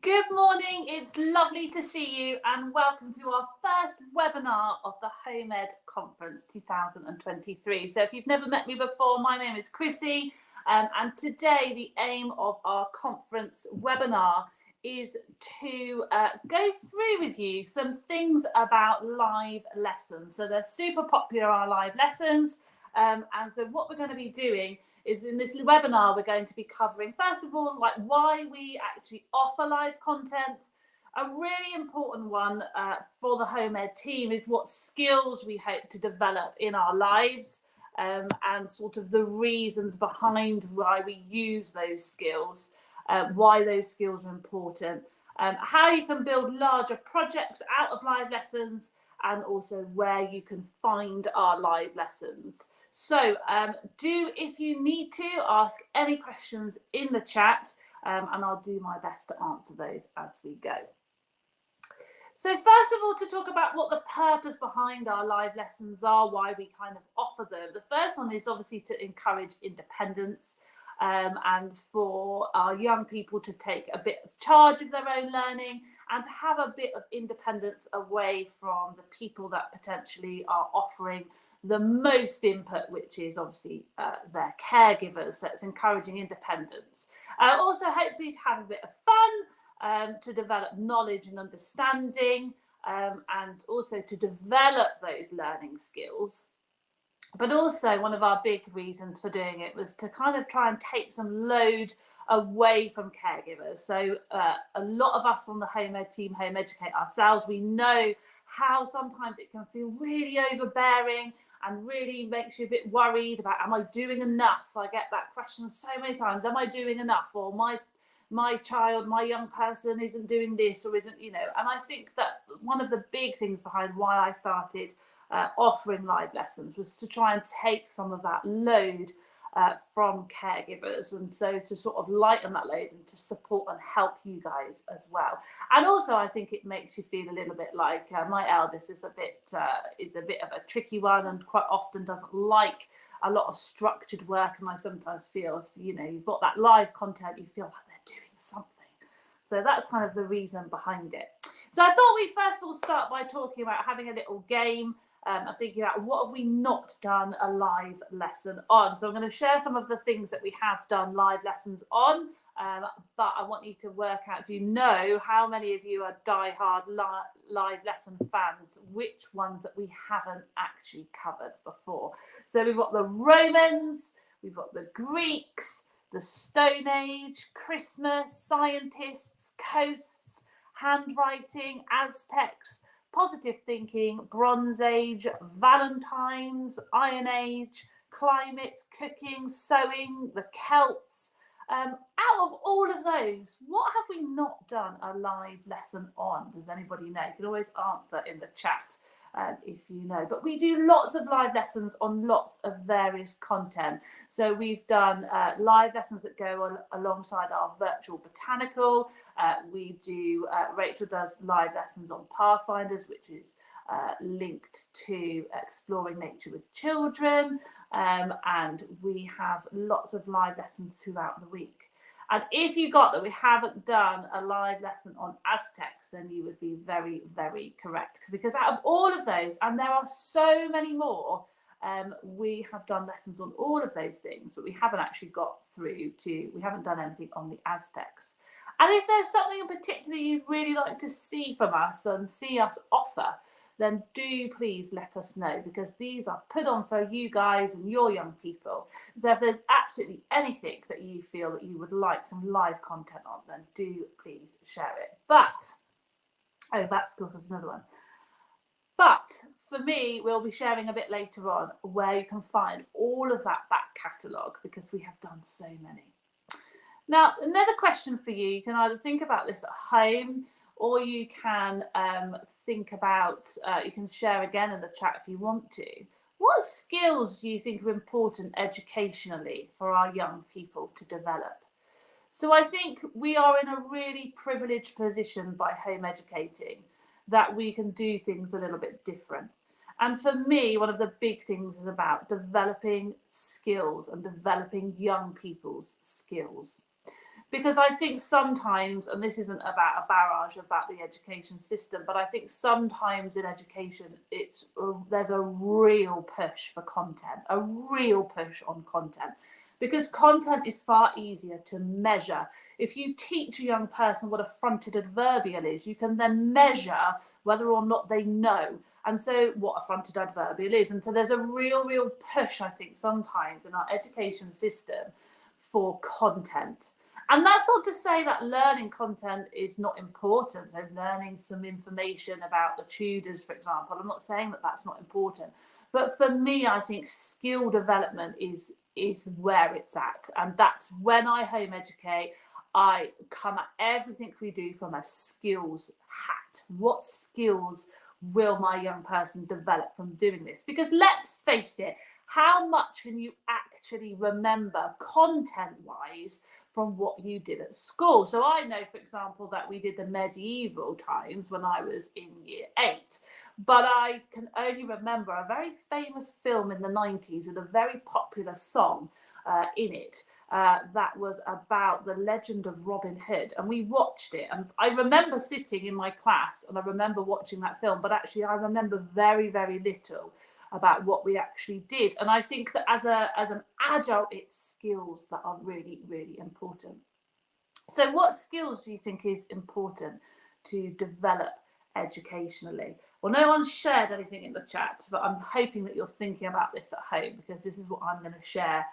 Good morning, it's lovely to see you and welcome to our first webinar of the Home Ed Conference 2023. So if you've never met me before, my name is Chrissy and today the aim of our conference webinar is to go through with you some things about live lessons. So they're super popular, our live lessons, and so what we're going to be doing is in this webinar, we're going to be covering, first of all, like why we actually offer live content. A really important one for the Home Ed team is what skills we hope to develop in our lives and sort of the reasons behind why we use those skills, why those skills are important, how you can build larger projects out of live lessons, and also where you can find our live lessons. So do, if you need to, ask any questions in the chat and I'll do my best to answer those as we go. So first of all, to talk about what the purpose behind our live lessons are, why we kind of offer them. The first one is obviously to encourage independence and for our young people to take a bit of charge of their own learning and to have a bit of independence away from the people that potentially are offering the most input, which is obviously their caregivers. So it's encouraging independence. Also, hopefully to have a bit of fun, to develop knowledge and understanding, and also to develop those learning skills. But also one of our big reasons for doing it was to kind of try and take some load away from caregivers. So a lot of us on the Home Ed team, Home Educate ourselves, we know how sometimes it can feel really overbearing and really makes you a bit worried about, am I doing enough? I get that question so many times, am I doing enough? Or my child, my young person isn't doing this or isn't, you know. And I think that one of the big things behind why I started offering live lessons was to try and take some of that load from caregivers, and so to sort of lighten that load and to support and help you guys as well. And also I think it makes you feel a little bit like my eldest is a bit of a tricky one and quite often doesn't like a lot of structured work, and I sometimes feel if you know you've got that live content, you feel like they're doing something. So that's kind of the reason behind it. So I thought we'd first of all start by talking about having a little game. I'm thinking about what have we not done a live lesson on. So I'm going to share some of the things that we have done live lessons on, but I want you to work out, do you know how many of you are die-hard live lesson fans, which ones that we haven't actually covered before? So we've got the Romans, we've got the Greeks, the Stone Age, Christmas, scientists, coasts, handwriting, Aztecs, positive thinking, Bronze Age, Valentine's, Iron Age, climate, cooking, sewing, the Celts. Out of all of those, what have we not done a live lesson on? Does anybody know? You can always answer in the chat if you know. But we do lots of live lessons on lots of various content. So we've done live lessons that go alongside our virtual botanical. We do, Rachel does live lessons on Pathfinders, which is linked to exploring nature with children. And we have lots of live lessons throughout the week. And if you got that we haven't done a live lesson on Aztecs, then you would be very, very correct. Because out of all of those, and there are so many more, we have done lessons on all of those things, but we haven't actually got through to, we haven't done anything on the Aztecs. And if there's something in particular you'd really like to see from us and see us offer, then do please let us know, because these are put on for you guys and your young people. So if there's absolutely anything that you feel that you would like some live content on, then do please share it. But, oh, that skills is another one. But for me, we'll be sharing a bit later on where you can find all of that back catalogue, because we have done so many. Now, another question for you, you can either think about this at home, or you can think about, you can share again in the chat if you want to. What skills do you think are important educationally for our young people to develop? So I think we are in a really privileged position by home educating that we can do things a little bit different. And for me, one of the big things is about developing skills and developing young people's skills. Because I think sometimes, and this isn't about a barrage about the education system, but I think sometimes in education, there's a real push for content, a real push on content, because content is far easier to measure. If you teach a young person what a fronted adverbial is, you can then measure whether or not they know. And so what a fronted adverbial is. And so there's a real push, I think, sometimes in our education system for content. And that's not to say that learning content is not important. So learning some information about the Tudors, for example, I'm not saying that that's not important. But for me, I think skill development is where it's at. And that's when I home educate, I come at everything we do from a skills hat. What skills will my young person develop from doing this? Because let's face it, how much can you actually remember content-wise from what you did at school? So I know, for example, that we did the medieval times when I was in year 8, but I can only remember a very famous film in the 90s with a very popular song in it. That was about the legend of Robin Hood, and we watched it, and I remember sitting in my class and I remember watching that film, but actually I remember very little about what we actually did. And I think that as an adult, it's skills that are really important. So what skills do you think is important to develop educationally? Well, no one's shared anything in the chat, but I'm hoping that you're thinking about this at home, because this is what I'm going to share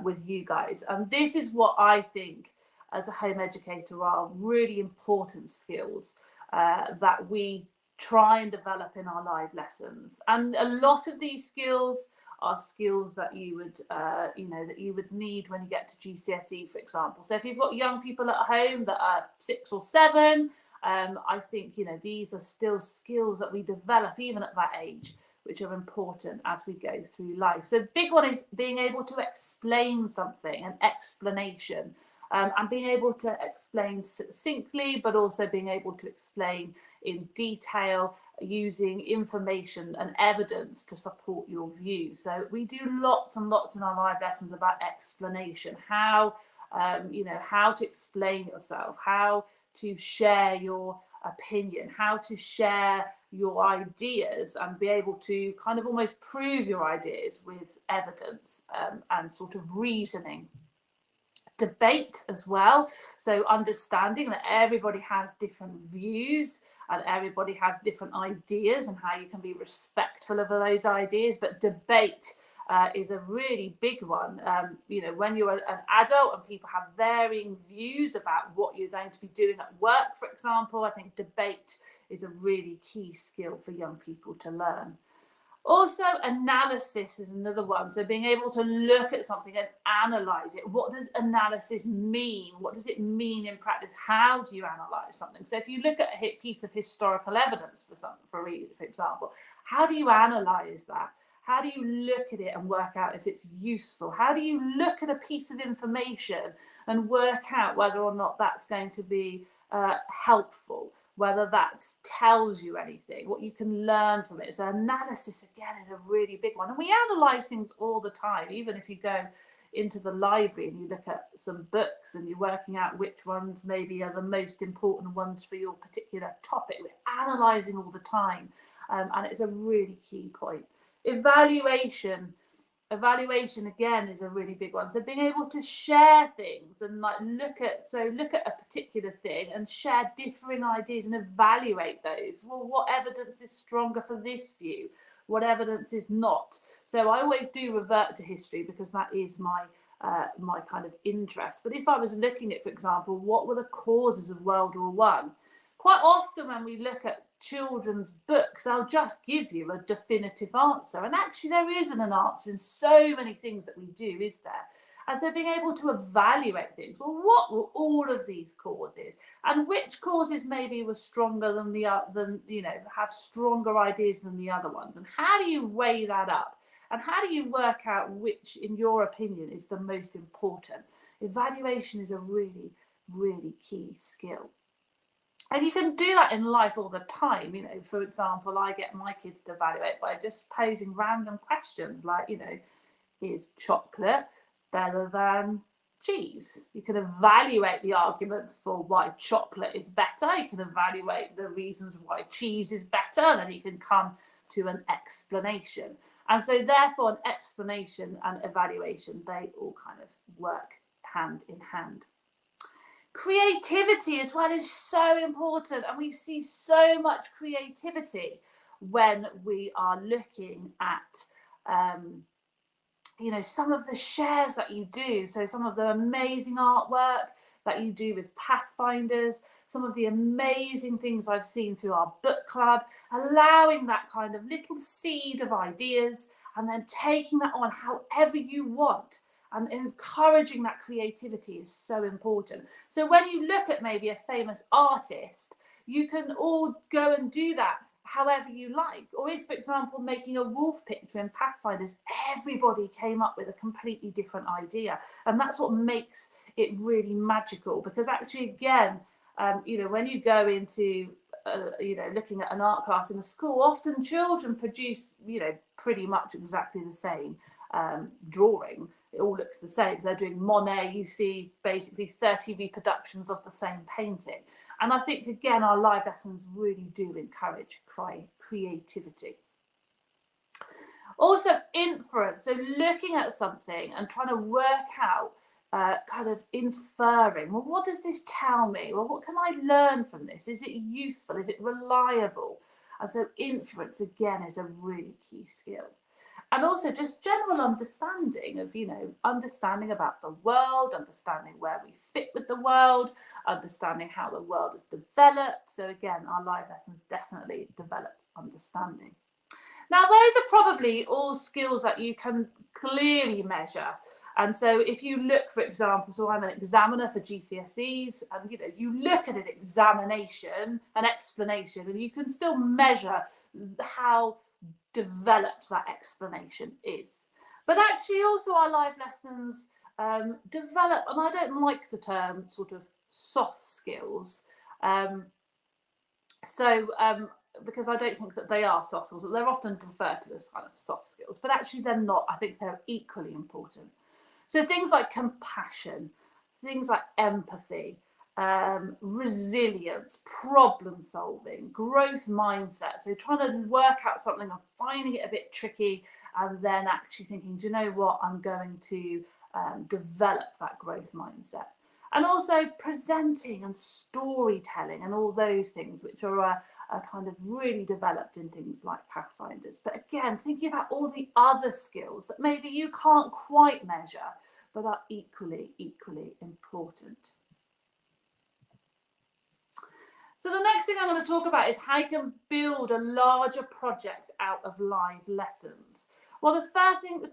with you guys. And this is what I think as a home educator are really important skills that we try and develop in our live lessons. And a lot of these skills are skills that you would that you would need when you get to GCSE, for example. So if you've got young people at home that are 6 or 7, I think these are still skills that we develop even at that age, which are important as we go through life. So the big one is being able to explain something, an explanation, and being able to explain succinctly, but also being able to explain in detail using information and evidence to support your view. So we do lots and lots in our live lessons about explanation, how how to explain yourself, how to share your opinion, how to share your ideas and be able to kind of almost prove your ideas with evidence and sort of reasoning. Debate as well, so understanding that everybody has different views and everybody has different ideas and how you can be respectful of those ideas. But debate is a really big one. When you're an adult and people have varying views about what you're going to be doing at work, for example, I think debate is a really key skill for young people to learn. Also, analysis is another one. So being able to look at something and analyze it. What does analysis mean? What does it mean in practice? How do you analyze something? So if you look at a piece of historical evidence for example, how do you analyze that? How do you look at it and work out if it's useful? How do you look at a piece of information and work out whether or not that's going to be helpful? Whether that tells you anything, what you can learn from it. So analysis, again, is a really big one. And we analyse things all the time, even if you go into the library and you look at some books and you're working out which ones maybe are the most important ones for your particular topic. We're analysing all the time, and it's a really key point. Evaluation again is a really big one. So being able to share things and look at a particular thing and share differing ideas and evaluate those. Well, what evidence is stronger for this view? What evidence is not? So I always do revert to history because that is my kind of interest. But if I was looking at, for example, what were the causes of World War I? Quite often when we look at children's books, they'll just give you a definitive answer. And actually there isn't an answer in so many things that we do, is there? And so being able to evaluate things, well, what were all of these causes? And which causes maybe were stronger than have stronger ideas than the other ones? And how do you weigh that up? And how do you work out which, in your opinion, is the most important? Evaluation is a really, really key skill. And you can do that in life all the time. For example, I get my kids to evaluate by just posing random questions like, is chocolate better than cheese? You can evaluate the arguments for why chocolate is better. You can evaluate the reasons why cheese is better. And then you can come to an explanation. And so therefore, an explanation and evaluation, they all kind of work hand in hand. Creativity as well is so important, and we see so much creativity when we are looking at some of the shares that you do. So some of the amazing artwork that you do with Pathfinders, some of the amazing things I've seen through our book club, allowing that kind of little seed of ideas and then taking that on however you want. And encouraging that creativity is so important. So when you look at maybe a famous artist, you can all go and do that however you like. Or if, for example, making a wolf picture in Pathfinders, everybody came up with a completely different idea. And that's what makes it really magical. Because actually, again, when you go into looking at an art class in a school, often children produce, pretty much exactly the same drawing. It all looks the same. If they're doing Monet, you see basically 30 reproductions of the same painting. And I think, again, our live lessons really do encourage creativity. Also, inference. So looking at something and trying to work out, kind of inferring, well, what does this tell me? Well, what can I learn from this? Is it useful? Is it reliable? And so inference, again, is a really key skill. And also just general understanding of, understanding about the world, understanding where we fit with the world, understanding how the world is developed. So again, our live lessons definitely develop understanding. Now, those are probably all skills that you can clearly measure. And so if you look, for example, so I'm an examiner for GCSEs, and you look at an examination, an explanation, and you can still measure how developed that explanation is. But actually also our live lessons develop, and I don't like the term sort of soft skills, because I don't think that they are soft skills. They're often referred to as kind of soft skills, but actually they're not. I think they're equally important. So things like compassion, things like empathy, resilience, problem solving, growth mindset. So trying to work out something and finding it a bit tricky, and then actually thinking, do you know what, I'm going to develop that growth mindset. And also presenting and storytelling and all those things, which are kind of really developed in things like Pathfinders. But again, thinking about all the other skills that maybe you can't quite measure, but are equally important. So the next thing I'm going to talk about is how you can build a larger project out of live lessons. Well, the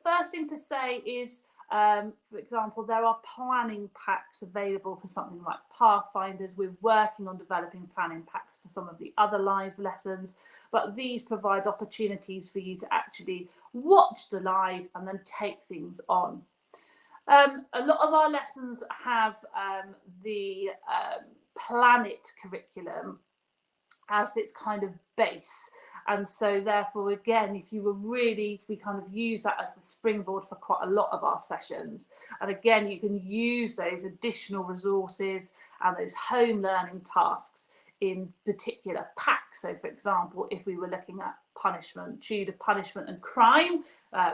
first thing to say is, for example, there are planning packs available for something like Pathfinders. We're working on developing planning packs for some of the other live lessons, but these provide opportunities for you to actually watch the live and then take things on. A lot of our lessons have the Planet curriculum as its kind of base, and so therefore again, we kind of use that as the springboard for quite a lot of our sessions. And again, you can use those additional resources and those home learning tasks in particular packs. So for example, if we were looking at punishment, Tudor punishment and crime,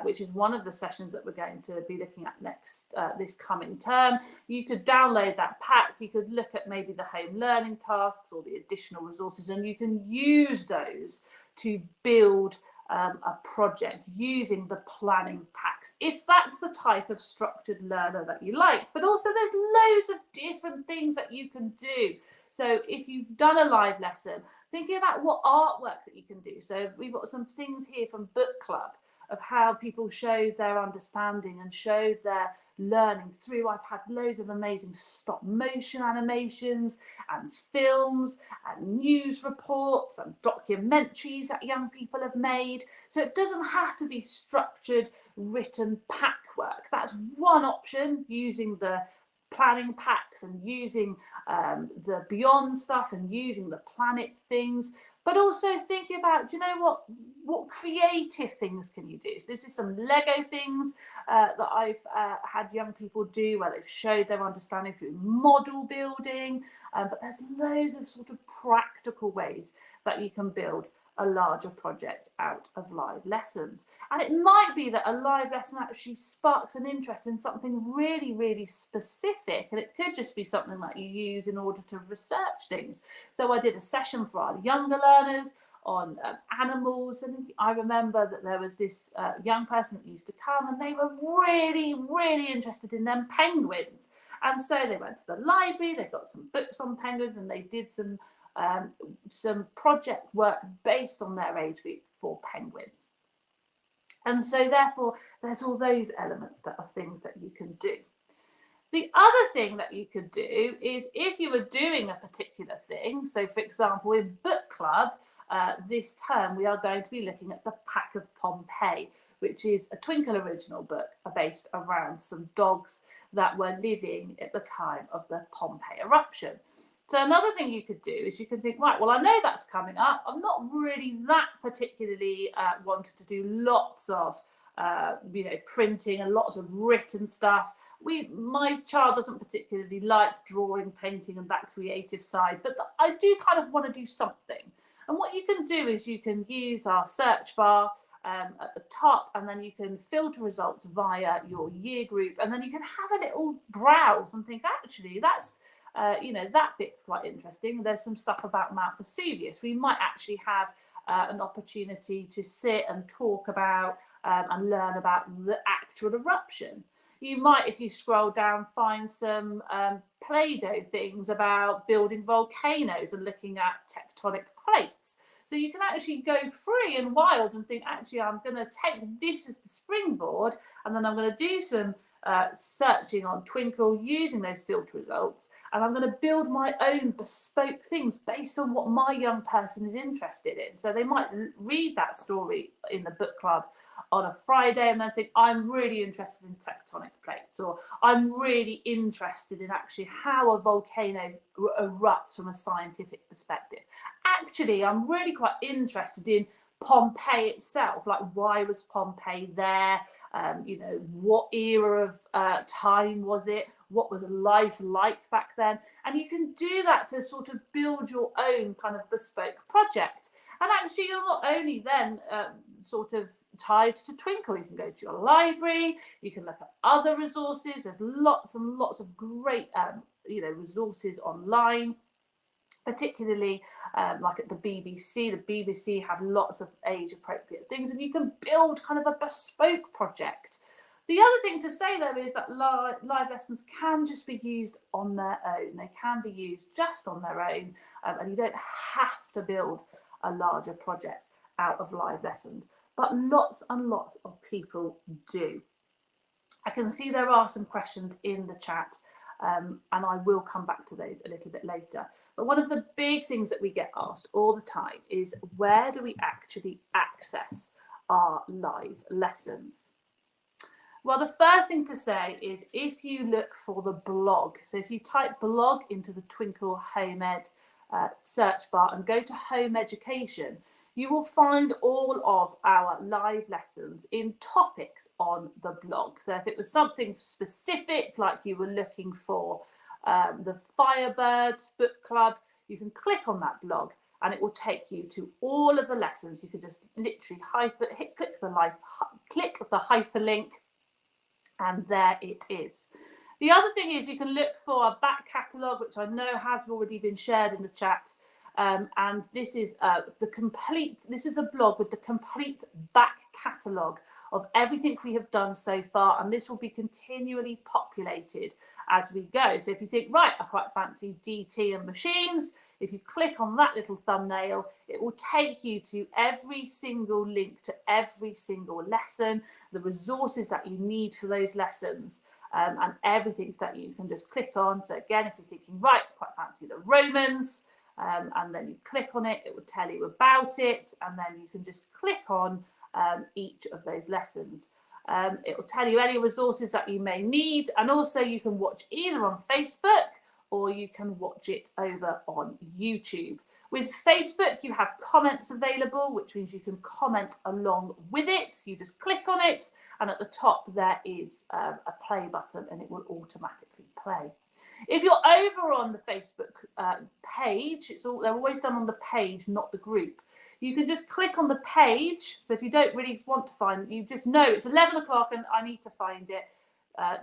which is one of the sessions that we're going to be looking at next this coming term, you could download that pack. You could look at maybe the home learning tasks or the additional resources, and you can use those to build a project using the planning packs, if that's the type of structured learner that you like. But also there's loads of different things that you can do. So if you've done a live lesson, thinking about what artwork that you can do. So we've got some things here from Book Club of how people showed their understanding and showed their learning through. I've had loads of amazing stop motion animations and films and news reports and documentaries that young people have made. So it doesn't have to be structured, written pack work. That's one option, using the planning packs and using the beyond stuff and using the planet things, but also thinking about, do you know what creative things can you do? So this is some Lego things that I've had young people do where they've showed their understanding through model building, but there's loads of sort of practical ways that you can build a larger project out of live lessons. And it might be that a live lesson actually sparks an interest in something really, really specific, and it could just be something that you use in order to research things. So I did a session for our younger learners on animals, and I remember that there was this young person that used to come, and they were really, really interested in them penguins. And so they went to the library, they got some books on penguins, and they did some project work based on their age group for penguins. And so therefore there's all those elements that are things that you can do. The other thing that you could do is, if you were doing a particular thing, so for example in Book Club this term we are going to be looking at the Pack of Pompeii, which is a Twinkl original book based around some dogs that were living at the time of the Pompeii eruption. So another thing you could do is you can think, right, well, I know that's coming up. I'm not really that particularly wanted to do lots of, printing and lots of written stuff. My child doesn't particularly like drawing, painting and that creative side, but I do kind of want to do something. And what you can do is you can use our search bar at the top, and then you can filter results via your year group, and then you can have a little browse and think, actually, that's that bit's quite interesting. There's some stuff about Mount Vesuvius. We might actually have an opportunity to sit and talk about and learn about the actual eruption. You might, if you scroll down, find some Play-Doh things about building volcanoes and looking at tectonic plates. So you can actually go free and wild and think, actually, I'm going to take this as the springboard, and then I'm going to do some searching on Twinkl using those filter results, and I'm going to build my own bespoke things based on what my young person is interested in. So they might read that story in the book club on a Friday and then think, I'm really interested in tectonic plates, or I'm really interested in actually how a volcano erupts from a scientific perspective. Actually, I'm really quite interested in Pompeii itself, like why was Pompeii there? What era of time was it? What was life like back then? And you can do that to sort of build your own kind of bespoke project. And actually, you're not only then sort of tied to Twinkl. You can go to your library. You can look at other resources. There's lots and lots of great, resources online. Particularly like at the BBC. The BBC have lots of age-appropriate things, and you can build kind of a bespoke project. The other thing to say, though, is that live lessons can just be used on their own. They can be used just on their own, and you don't have to build a larger project out of live lessons. But lots and lots of people do. I can see there are some questions in the chat, and I will come back to those a little bit later. But one of the big things that we get asked all the time is, where do we actually access our live lessons? Well, the first thing to say is, if you look for the blog, so if you type blog into the Twinkl Home Ed search bar and go to Home Education, you will find all of our live lessons in topics on the blog. So if it was something specific, like you were looking for the Firebirds book club, you can click on that blog and it will take you to all of the lessons. You can just literally click the hyperlink, and there it is. The other thing is, you can look for a back catalogue, which I know has already been shared in the chat, And this is this is a blog with the complete back catalogue of everything we have done so far, and this will be continually populated as we go. So if you think, right, I quite fancy DT and machines, if you click on that little thumbnail, it will take you to every single link to every single lesson, the resources that you need for those lessons, and everything that you can just click on. So again, if you're thinking, right, quite fancy the Romans, and then you click on it, it will tell you about it, and then you can just click on each of those lessons. It will tell you any resources that you may need, and also you can watch either on Facebook or you can watch it over on YouTube. With Facebook, you have comments available, which means you can comment along with it. You just click on it, and at the top there is a play button, and it will automatically play. If you're over on the Facebook page, they're always done on the page, not the group. You can just click on the page. So if you don't really want to find it, you just know it's 11 o'clock and I need to find it.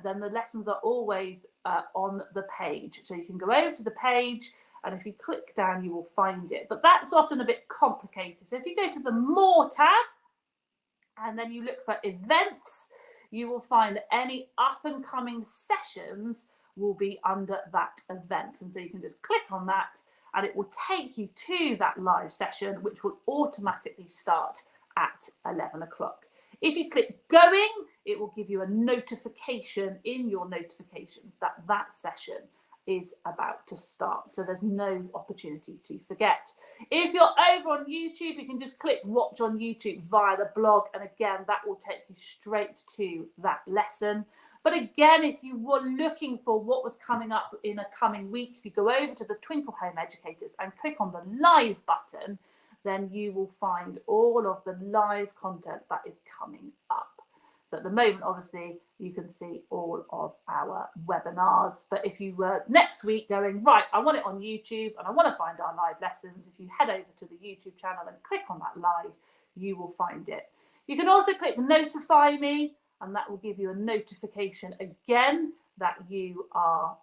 Then the lessons are always on the page. So you can go over to the page, and if you click down, you will find it. But that's often a bit complicated. So if you go to the More tab, and then you look for events, you will find that any up and coming sessions will be under that event. And so you can just click on that, and it will take you to that live session, which will automatically start at 11 o'clock. If you click going, it will give you a notification in your notifications that that session is about to start. So there's no opportunity to forget. If you're over on YouTube, you can just click watch on YouTube via the blog. And again, that will take you straight to that lesson. But again, if you were looking for what was coming up in a coming week, if you go over to the Twinkl Home Educators and click on the live button, then you will find all of the live content that is coming up. So at the moment, obviously, you can see all of our webinars. But if you were next week going, right, I want it on YouTube and I want to find our live lessons, if you head over to the YouTube channel and click on that live, you will find it. You can also click notify me, and that will give you a notification again that you are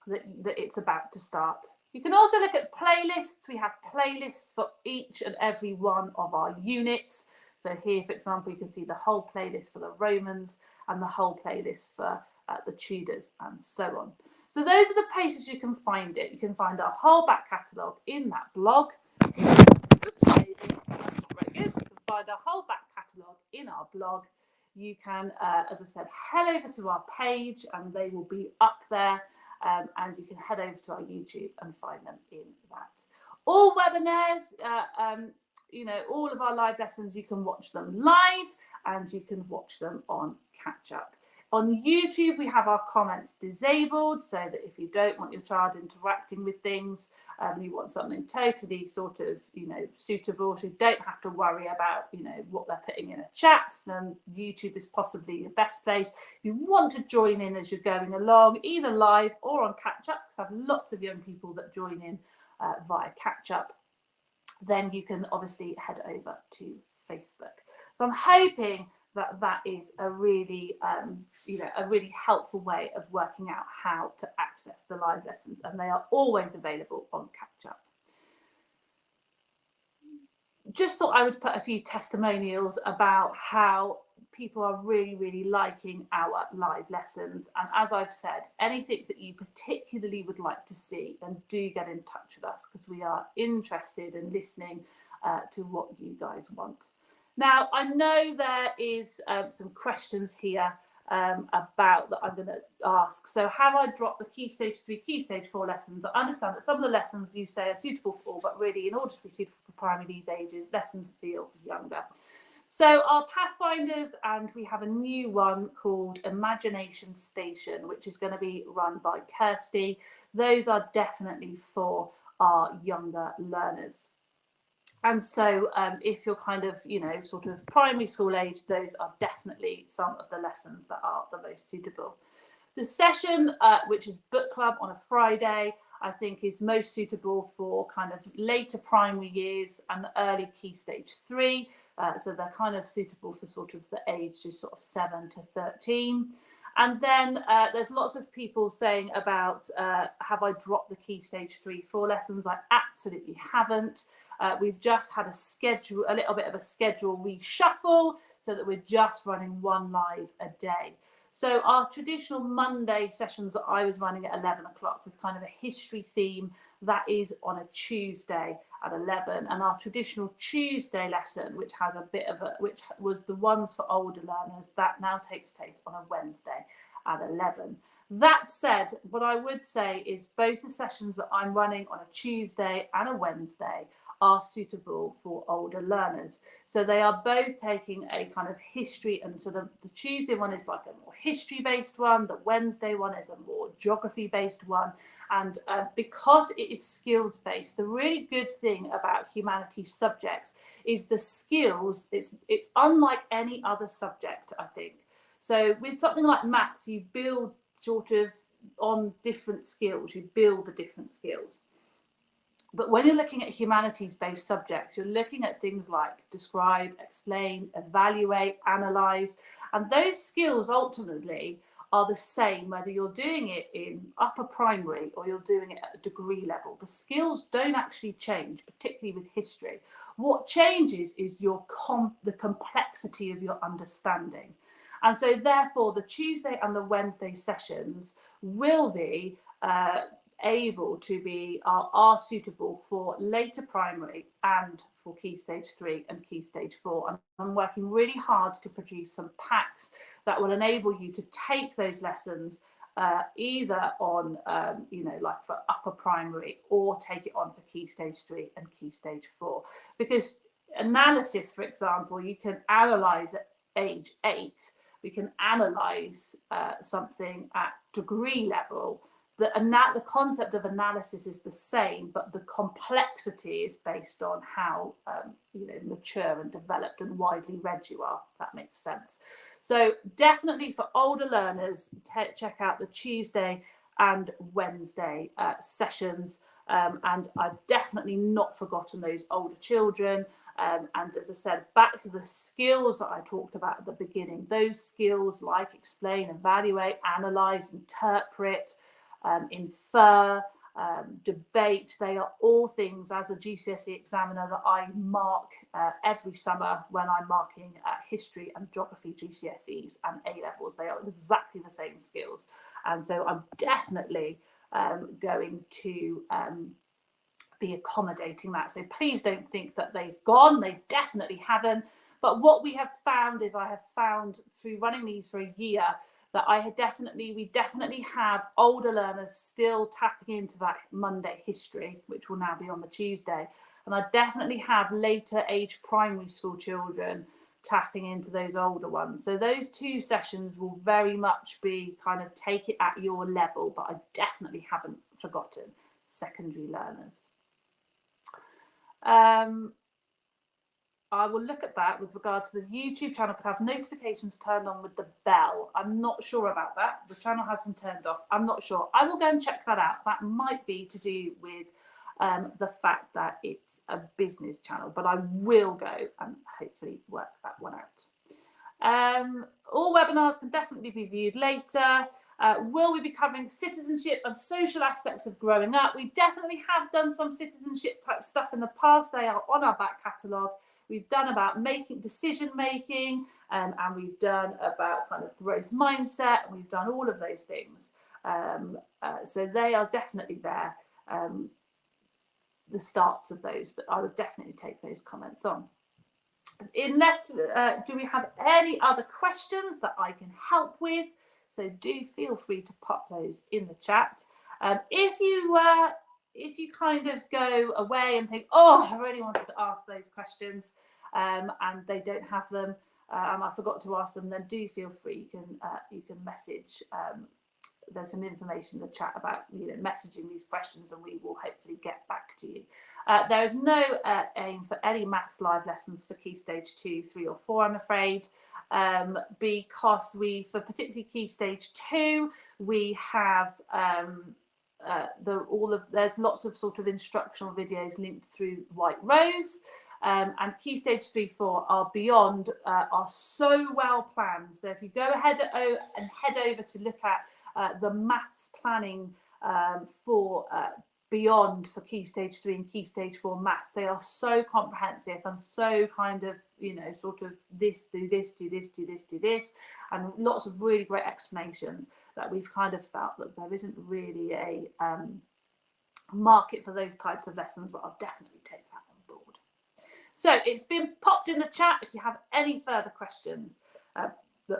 that it's about to start. You can also look at playlists. We have playlists for each and every one of our units. So here, for example, you can see the whole playlist for the Romans and the whole playlist for the Tudors and so on. So those are the places you can find it. You can find our whole back catalogue in that blog. Oops, amazing. That's not very good. You can find our whole back catalogue in our blog. You can, as I said, head over to our page and they will be up there. And you can head over to our YouTube and find them in that. All webinars, you know, all of our live lessons, you can watch them live and you can watch them on catch up. On YouTube, we have our comments disabled so that if you don't want your child interacting with things, you want something totally sort of, you know, suitable, so you don't have to worry about, you know, what they're putting in a chat, then YouTube is possibly your best place. If you want to join in as you're going along, either live or on catch up, because I have lots of young people that join in via catch up, then you can obviously head over to Facebook. So I'm hoping that that is a really, you know, a really helpful way of working out how to access the live lessons, and they are always available on catch up. Just thought I would put a few testimonials about how people are really, really liking our live lessons. And as I've said, anything that you particularly would like to see, then do get in touch with us, because we are interested in listening to what you guys want. Now, I know there is some questions here about that I'm going to ask. So have I dropped the Key Stage 3, Key Stage 4 lessons? I understand that some of the lessons you say are suitable for all, but really in order to be suitable for primary these ages, lessons feel younger. So our Pathfinders, and we have a new one called Imagination Station, which is going to be run by Kirsty. Those are definitely for our younger learners. And so if you're kind of, you know, sort of primary school age, those are definitely some of the lessons that are the most suitable. The session, which is book club on a Friday, I think is most suitable for kind of later primary years and the early Key Stage 3. So they're kind of suitable for sort of the age just sort of 7 to 13. And then there's lots of people saying about, have I dropped the Key Stage 3-4 lessons? I absolutely haven't. We've just had a little bit of a schedule reshuffle so that we're just running one live a day. So our traditional Monday sessions that I was running at 11 o'clock with kind of a history theme, that is on a Tuesday at 11. And our traditional Tuesday lesson, which was the ones for older learners, that now takes place on a Wednesday at 11. That said, what I would say is both the sessions that I'm running on a Tuesday and a Wednesday are suitable for older learners. So they are both taking a kind of history, and so the Tuesday one is like a more history-based one, the Wednesday one is a more geography-based one. And because it is skills-based, the really good thing about humanities subjects is the skills, it's unlike any other subject, I think. So with something like maths, you build sort of on different skills, you build the different skills. But when you're looking at humanities-based subjects, you're looking at things like describe, explain, evaluate, analyse, and those skills ultimately are the same whether you're doing it in upper primary or you're doing it at a degree level. The skills don't actually change, particularly with history. What changes is the complexity of your understanding. And so therefore the Tuesday and the Wednesday sessions will be able to be are suitable for later primary and for Key Stage 3 and Key Stage 4. And I'm working really hard to produce some packs that will enable you to take those lessons either on, like for upper primary, or take it on for Key Stage 3 and Key Stage 4. Because analysis, for example, you can analyse at age 8. We can analyse something at degree level. The concept of analysis is the same, but the complexity is based on how mature and developed and widely read you are, if that makes sense. So definitely for older learners, check out the Tuesday and Wednesday sessions. And I've definitely not forgotten those older children. And as I said, back to the skills that I talked about at the beginning, those skills like explain, evaluate, analyse, interpret, infer, debate, they are all things as a GCSE examiner that I mark every summer when I'm marking history and geography GCSEs and A-levels. They are exactly the same skills. And so I'm definitely going to be accommodating that. So please don't think that they've gone. They definitely haven't. But what we have found is I have found through running these for a year that we definitely have older learners still tapping into that Monday history, which will now be on the Tuesday. And I definitely have later age primary school children tapping into those older ones. So those two sessions will very much be kind of take it at your level, but I definitely haven't forgotten secondary learners. I will look at that with regards to the YouTube channel could have notifications turned on with the bell. I'm not sure about that. The channel hasn't turned off. I'm not sure. I will go and check that out. That might be to do with the fact that it's a business channel, but I will go and hopefully work that one out. All webinars can definitely be viewed later. Will we be covering citizenship and social aspects of growing up? We definitely have done some citizenship type stuff in the past. They are on our back catalogue. We've done about decision making, and we've done about kind of growth mindset, and we've done all of those things. So they are definitely there, the starts of those, but I would definitely take those comments on. Unless, do we have any other questions that I can help with? So do feel free to pop those in the chat. If you kind of go away and think, oh, I really wanted to ask those questions, and they don't have them, and I forgot to ask them, then do feel free. You can message. There's some information in the chat about messaging these questions, and we will hopefully get back to you. There is no aim for any maths live lessons for Key Stage 2, 3 or 4, I'm afraid, because for particularly Key Stage 2, we have there's lots of sort of instructional videos linked through White Rose. And Key Stage 3, 4 are beyond, are so well planned. So if you go ahead and head over to look at the maths planning for beyond for Key Stage 3 and Key Stage 4 maths, they are so comprehensive and so kind of, you know, sort of this, do this, do this, do this, do this, and lots of really great explanations that we've kind of felt that there isn't really a market for those types of lessons, but I'll definitely take that on board. So it's been popped in the chat. If you have any further questions that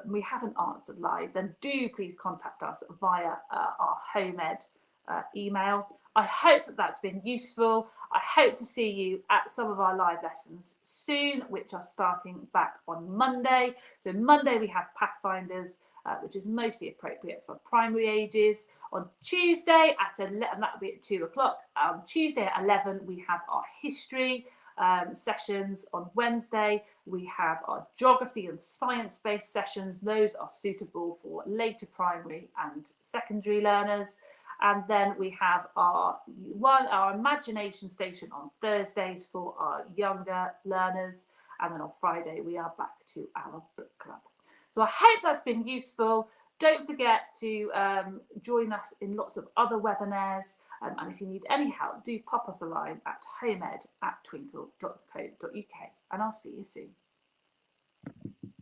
we haven't answered live, then do please contact us via our home ed email. I hope that that's been useful. I hope to see you at some of our live lessons soon, which are starting back on Monday. So Monday we have Pathfinders, which is mostly appropriate for primary ages. On Tuesday at 11, and that will be at 2 o'clock. Tuesday at 11 we have our history sessions. On Wednesday we have our geography and science-based sessions. Those are suitable for later primary and secondary learners. And then we have our imagination station on Thursdays for our younger learners. And then on Friday, we are back to our book club. So I hope that's been useful. Don't forget to join us in lots of other webinars. And if you need any help, do pop us a line at homeed@twinkl.co.uk. And I'll see you soon.